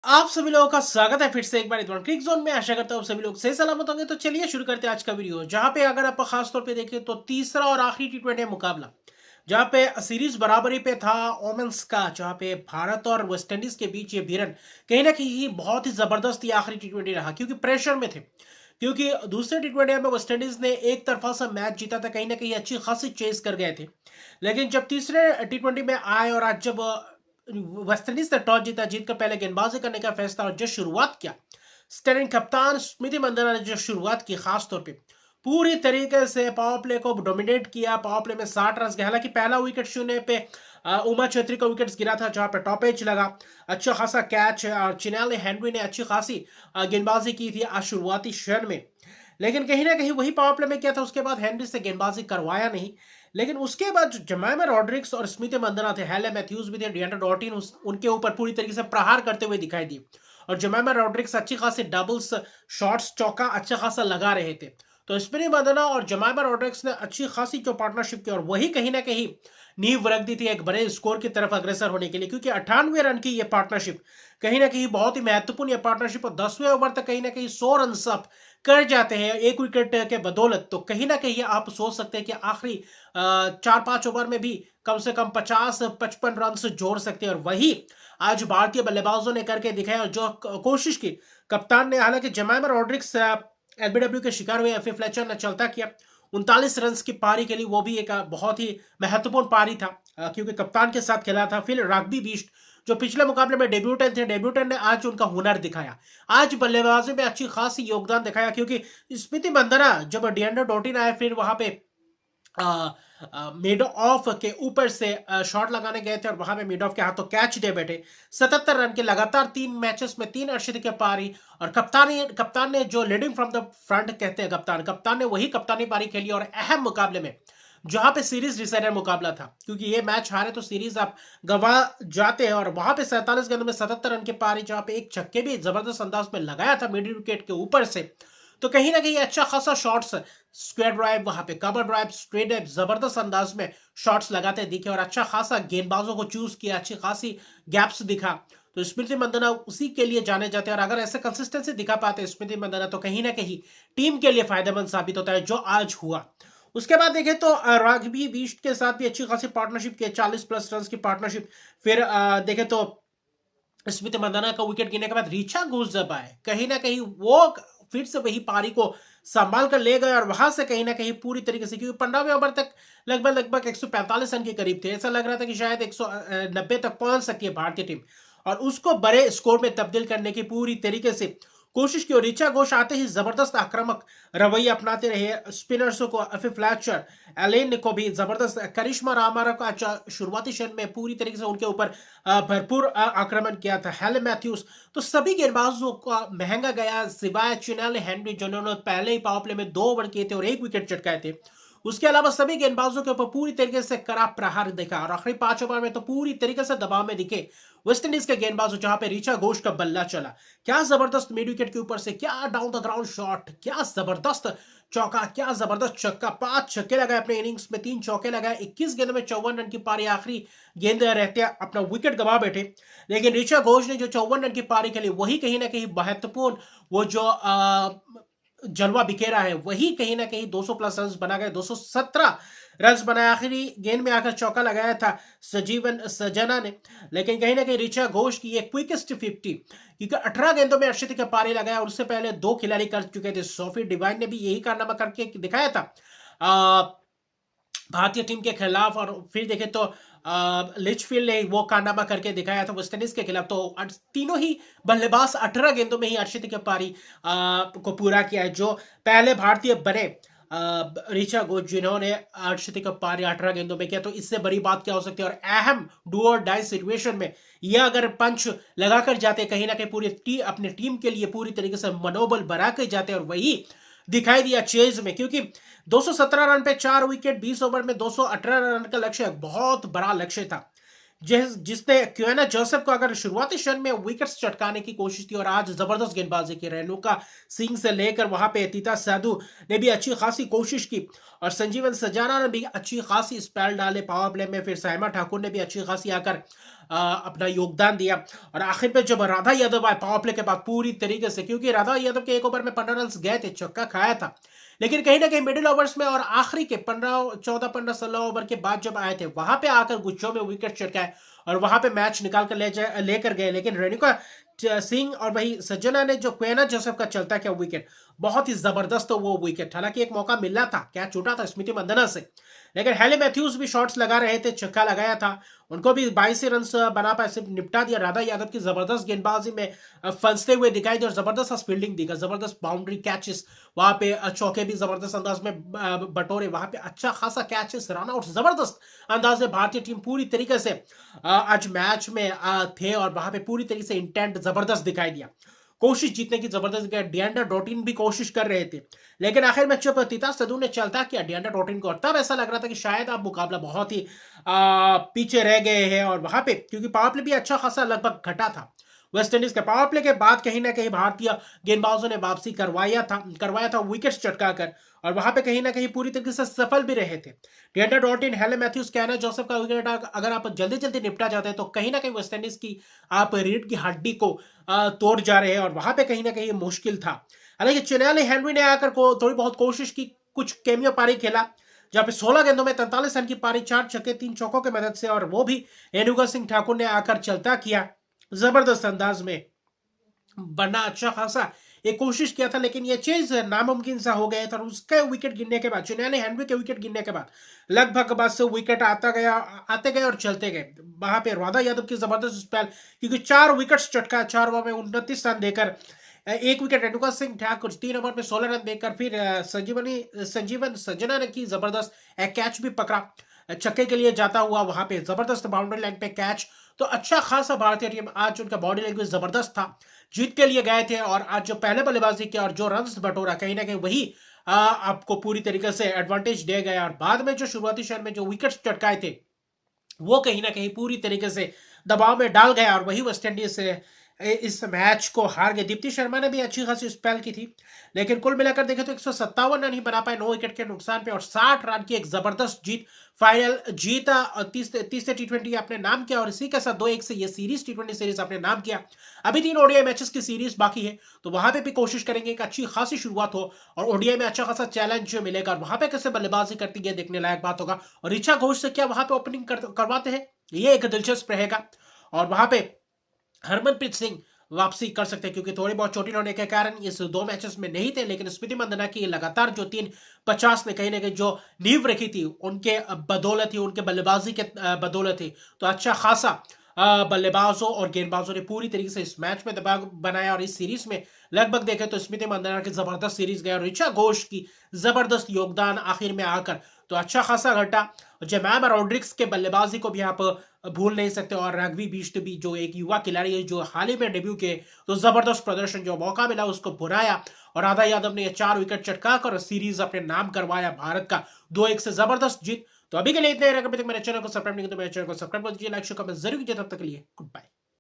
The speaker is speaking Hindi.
आप सभी लोगों का स्वागत है फिर से एक बार इधर क्रिक जोन में। आशा करता हूँ आप सभी लोग सही सलामत होंगे। तो चलिए शुरू करते हैं आज का वीडियो, जहां पे अगर आप खास तौर पे देखें तो तीसरा और आखिरी टी20 मुकाबला, जहां पे सीरीज बराबरी पे था ओमेंस का, जहां पे भारत और वेस्टइंडीज के बीच ये भिड़न कहीं ना कहीं बहुत ही जबरदस्त ये आखिरी टी20 रहा, क्योंकि प्रेशर में थे। क्योंकि दूसरे टी20 में वेस्टइंडीज ने एक तरफा सा मैच जीता था, कहीं ना कहीं अच्छी खासी चेस कर गए थे। लेकिन जब तीसरे टी20 में आए और आज जब वेस्टइंडीज ने टॉस जीता, जीतकर पहले गेंदबाजी करने का फैसला और जो शुरुआत किया, स्टर्लिंग कप्तान स्मृति मंदाना ने जो शुरुआत की खास तौर पे पूरी तरीके से पावर प्ले को डोमिनेट किया। पावर प्ले में 60 रन के, हालांकि पहला विकेट शून्य पे उमा चौधरी का विकेट गिरा था, जहां पे टॉप एज लगा। अच्छा खासा कैच और चिनाले हेनरी ने अच्छी खासी गेंदबाजी की थी आज शुरुआती क्षण में। लेकिन कहीं ना कहीं वही पावर प्ले में किया था, उसके बाद हेनरी से गेंदबाजी करवाया नहीं। लेकिन उसके बाद जो जमाइमा रॉड्रिक्स और स्मिथ मंदना थे, हेले मैथ्यूज भी थे, डिएंड्रे डॉर्टिन उनके ऊपर पूरी तरीके से प्रहार करते हुए दिखाई दिए। और जमाइमा रॉड्रिक्स अच्छी खासी डबल्स, शॉट्स, चौका अच्छा खासा लगा रहे थे। तो स्मिथ मंदना और जमाइमा रॉड्रिक्स ने अच्छी खासी जो पार्टनरशिप की, और वही कहीं ना कहीं नींव रख दी थी एक बड़े स्कोर की तरफ अग्रसर होने के लिए। क्योंकि 98 रन की ये पार्टनरशिप कहीं ना कहीं बहुत ही महत्वपूर्ण ये पार्टनरशिप, और 10वें ओवर तक कहीं ना कहीं 100 रन सब कर जाते हैं एक विकेट के बदौलत। तो कहीं ना कहीं आप सोच सकते हैं कि आखिरी 4-5 ओवर में भी कम से कम 50-55 रन से जोड़ सकते हैं। और वही आज भारतीय बल्लेबाजों ने करके दिखाया, और जो कोशिश की कप्तान ने। हालांकि जमाइमा रॉड्रिक्स एलबीडब्ल्यू के शिकार हुए, एफए फ्लेचर ने चलता किया 39 रन की पारी के लिए, वो भी एक बहुत ही महत्वपूर्ण पारी था, क्योंकि कप्तान के साथ खेला था। फिर राग्बी बीस्ट जो पिछले मुकाबले में डेब्यूटेंट थे, डेब्यूटेंट ने आज उनका हुनर दिखाया, आज बल्लेबाजी में अच्छी खासी योगदान दिखाया। क्योंकि स्मृति मंदना जब डिएंड्रे डॉर्टिन आए, फिर वहां पे मिड ऑफ के ऊपर से शॉट लगाने गए थे, और वहां पे मिड ऑफ के हाथों कैच दे बैठे। 77 रन के लगातार 3 मैचेस में 3 अर्शदीप के पारी। और कप्तान ने जो लीडिंग फ्रॉम द फ्रंट कहते हैं, कप्तान ने वही कप्तानी पारी खेली। और अहम मुकाबले में, जहां पे सीरीज डिसाइडर मुकाबला था, क्योंकि ये मैच हारे तो सीरीज आप गवा जाते हैं। और वहां पे 47 गेंदों में 77 रन की पारी, जहां पे एक छक्के भी जबरदस्त अंदाज में लगाया था मिडिल विकेट के ऊपर से। तो कहीं ना कहीं अच्छा खासा शॉट्स, स्क्वायर ड्राइव, वहां पे कवर ड्राइव, स्ट्रेट ड्राइव, जबरदस्त अंदाज में शॉट्स लगाते दिखे। और अच्छा खासा गेंदबाजों को चूज किया, अच्छी खासी गैप्स दिखा। तो स्मृति मंदना उसी के लिए जाने जाते हैं, और अगर ऐसे कंसिस्टेंसी दिखा पाते स्मृति मंदना, तो कहीं ना कहीं टीम के लिए फायदेमंद साबित होता है, जो आज हुआ। उसके बाद देखें तो राघवी बीस्ट के साथ भी अच्छी खासी पार्टनरशिप की, 40+ रन की पार्टनरशिप। फिर देखें तो स्मिथ मंदाना का विकेट गिरने के बाद रीचा घोष जब आए, कहीं ना कहीं वो फिर से वही पारी को संभाल कर ले गए। और वहां से कहीं ना कहीं पूरी तरीके से, क्योंकि 15वें ओवर तक लगभग 145 रन के करीब थे, ऐसा लग रहा था कि शायद 190 तक पहुंच सकती है भारतीय टीम, और उसको बड़े स्कोर में तब्दील करने की पूरी तरीके से कोशिश की। और ऋचा घोष आते ही जबरदस्त आक्रामक रवैया अपनाते रहे, स्पिनर्सों को, एफए फ्लैचर, एलेन को भी जबरदस्त, करिश्मा रामारा का अच्छा शुरुआती क्षण में पूरी तरीके से उनके ऊपर भरपूर आक्रमण किया था, हेले मैथ्यूज। तो सभी गेंदबाजों का महंगा गया, सिवाय चिनाले हेनरी जिन्होंने पहले ही पावर प्ले में 2 ओवर किए थे और 1 विकेट चटकाए थे। उसके अलावा सभी गेंदबाजों के ऊपर पूरी तरीके से कड़ा प्रहार देखा, और आखिरी 5 ओवर में तो पूरी तरीके से दबाव में दिखे वेस्टइंडीज के गेंदबाजों, जहां पे ऋचा घोष का बल्ला चला। क्या जबरदस्त मिड विकेट के ऊपर से, क्या डाउन द ग्राउंड शॉट, क्या जबरदस्त चौका, क्या जबरदस्त छक्का। 5 छक्के लगाए अपने इनिंग्स में, 3 चौके लगाए, 21 गेंदों में 54 रन की पारी, आखिरी गेंद रहते अपना विकेट गवा बैठे। लेकिन ऋचा घोष ने जो 54 रन की पारी खेली, वही कहीं ना कहीं महत्वपूर्ण, वो जो जलवा बिखेरा है, वही कहीं ना कहीं 200+ रन बना गए, 217 रन बनाए। आखिरी गेंद में आकर चौका लगाया था सजीवन सजना ने। लेकिन कहीं ना कहीं ऋचा घोष की ये क्विकेस्ट 50, क्योंकि 18 गेंदों में अर्शदीप का पारी लगाया, और उससे पहले 2 खिलाड़ी कर चुके थे। सोफी डिवाइन ने भी यही कारनामा करके दिखाया था भारतीय टीम के खिलाफ। और फिर देखें तो लिचफील्ड ने वो कारनामा करके दिखाया था वेस्टइंडीज के खिलाफ। तो तीनों ही बल्लेबाज 18 गेंदों में ही अर्शदीप की पारी को पूरा किया है, जो पहले भारतीय बने ऋचा घोष, जिन्होंने अर्शदीप की पारी 18 गेंदों में किया। तो इससे बड़ी बात क्या हो सकती है। और अहम डू और डाई सिचुएशन में यह अगर पंच लगाकर जाते, कहीं ना कहीं पूरी अपनी टीम के लिए पूरी तरीके से मनोबल बढ़ा कर जाते, और वही दिखाई दिया चेज में। क्योंकि 217 रन पे 4 विकेट, 20 ओवर में 218 रन का लक्ष्य बहुत बड़ा लक्ष्य था, जिसने क्योना जोसेफ को अगर शुरुआती क्षण में विकेट्स चटकाने की कोशिश की। और आज जबरदस्त गेंदबाजी की, रेणुका सिंह से लेकर वहां पे तीता साधु ने भी अच्छी खासी कोशिश की, और संजीवन सजाना ने भी अच्छी खासी स्पेल डाले पावर प्ले में। फिर साइमा ठाकुर ने भी अच्छी खासी आकर अपना योगदान दिया। और आखिर में जब राधा यादव आए पावर प्ले के बाद पूरी तरीके से, क्योंकि राधा यादव के एक ओवर में 15 रन गए थे, छक्का खाया था, लेकिन कहीं ना कहीं मिडिल ओवर्स में और आखिरी के 14 15 16 ओवर के बाद जब आए थे, वहां पे आकर गुच्छों में विकेट चटकाए और वहां पे मैच निकाल कर लेकर गए। लेकिन रेणुका सिंह और वही सज्जना ने जो क्वेना जोसेफ का चलता क्या विकेट, बहुत ही जबरदस्त वो विकेट, हालांकि एक मौका मिलना था, क्या छूटा था स्मृति मंदना से, लेकिन हेले मैथ्यूज भी शॉट्स लगा रहे थे, छक्का लगाया था, उनको भी 22 रन बना पाए, सिर्फ निपटा दिया। राधा यादव की जबरदस्त गेंदबाजी में फंसते हुए दिखाई दी और जबरदस्त फील्डिंग दी, जबरदस्त बाउंड्री कैचेस, वहां पे चौके भी जबरदस्त अंदाज में बटोरे, वहां पे अच्छा खासा कैचेस, रन आउट जबरदस्त अंदाज में भारतीय टीम पूरी तरीके से आज मैच में थे और वहां पे पूरी तरीके से इंटेंट जबरदस्त दिखाई दिया, कोशिश जीतने की जबरदस्त दिखाई। डिएंड्रे डॉटिन भी कोशिश कर रहे थे, लेकिन आखिर में जब तीता सदू ने चलता किया डिएंड्रे डॉटिन को, और तब ऐसा लग रहा था कि शायद अब मुकाबला बहुत ही पीछे रह गए हैं। और वहां पे क्योंकि पावर प्ले भी अच्छा खासा लगभग घटा था, वेस्ट इंडीज के पावर प्ले के बाद कहीं ना कहीं भारतीय गेंदबाजों ने वापसी करवाया था विकेट्स चटकाकर, और वहां पे कहीं ना कहीं पूरी तरीके से सफल भी रहे थे। डिएंड्रे डॉटिन, हेले मैथ्यूज, कैना जोसेफ का विकेट अगर आप जल्दी जल्दी निपटा जाते हैं तो कहीं ना कहीं वेस्ट इंडीज की आप रीढ़ की हड्डी को तोड़ जा रहे हैं, और वहां पे कहीं ना कहीं मुश्किल था। हालांकि चिन्याली हेनरी ने आकर थोड़ी बहुत कोशिश की, कुछ कैमियो पारी खेला, जहां पे 16 गेंदों में 43 रन की पारी, 4 छक्के 3 चौकों की मदद से, और वो भी रेणुका सिंह ठाकुर ने आकर चलता किया जबरदस्त अंदाज में, बनना अच्छा खासा एक कोशिश किया था, लेकिन ये चीज नामुमकिन सा हो गया था। और उसके विकेट गिरने के बाद, चिन्याली हेनरी के विकेट गिरने के बाद लगभग बस विकेट आते गए और चलते गए। वहां पे राधा यादव की जबरदस्त स्पेल, क्योंकि 4 विकेट चटका, 4 ओवर में 29 रन देकर, एक विकेट रेणुका सिंह ठाकुर, 3 ओवर में 16 रन देकर, फिर संजीवन सज्जना ने की जबरदस्त एक कैच भी पकड़ा छक्के के लिए जाता हुआ, वहां पे जबरदस्त बाउंड्री लाइन पे कैच। तो अच्छा खासा भारतीय टीम, आज उनका बॉडी लैंग्वेज जबरदस्त था, जीत के लिए गए थे, और आज जो पहले बल्लेबाजी किया और जो रन्स बटोरा, कहीं ना कहीं वही आपको पूरी तरीके से एडवांटेज दे गया। और बाद में जो शुरुआती शहर में जो विकेट चटकाए थे, वो कहीं ना कहीं पूरी तरीके से दबाव में डाल गया, और वही वेस्ट इंडीज से इस मैच को हार गए। दीप्ति शर्मा ने भी अच्छी खासी स्पेल की थी, लेकिन कुल मिलाकर देखें तो 157 रन ही बना पाए 9 विकेट के नुकसान पे, और 60 रन की एक जबरदस्त जीत, फाइनल जीता, 30 से टी20 आपने नाम किया, और इसी के साथ 2-1 से ये सीरीज टी20 सीरीज आपने नाम किया। अभी 3 ओडीआई मैचेस की सीरीज बाकी है, तो वहां पे भी कोशिश करेंगे कि अच्छी खासी शुरुआत हो और ओडीआई में अच्छा खासा चैलेंज मिलेगा, और वहां पे कैसे बल्लेबाजी करती है देखने लायक बात होगा। और ऋचा घोष से क्या वहां पे ओपनिंग करवाते हैं, ये एक दिलचस्प रहेगा। और वहां पे हरमनप्रीत सिंह वापसी कर सकते हैं, क्योंकि थोड़ी बहुत चोटिल होने के कारण इस 2 मैचेस में नहीं थे, लेकिन स्मृति मंदना की लगातार जो 350 ने कहीं ना कहीं जो नींव रखी थी, उनके बदौलत ही, उनके बल्लेबाजी के बदौलत ही, तो अच्छा खासा बल्लेबाजों और गेंदबाजों ने पूरी तरीके से इस मैच में दबाव बनाया, और इस सीरीज में लगभग देखें तो स्मृति मंदना की जबरदस्त सीरीज गया, और ऋचा घोष की जबरदस्त योगदान आखिर में आकर तो अच्छा खासा घटा। जेमैमा रॉड्रिक्स के बल्लेबाजी को भी आप भूल नहीं सकते, और रघवी बिष्ट भी जो एक युवा खिलाड़ी है जो हाल ही में डेब्यू किए, तो जबरदस्त प्रदर्शन, जो मौका मिला उसको भुनाया, और राधा यादव ने 4 विकेट चटका कर सीरीज अपने नाम करवाया, भारत का 2-1 से जबरदस्त जीत। तो अभी के लिए इतने ही, मेरे चैनल को सब्सक्राइब नहीं किया तो मेरे चैनल को सब्सक्राइब कर दीजिए, लाइक शेयर कमेंट जरूर कीजिए। तब तक के लिए गुड बाय।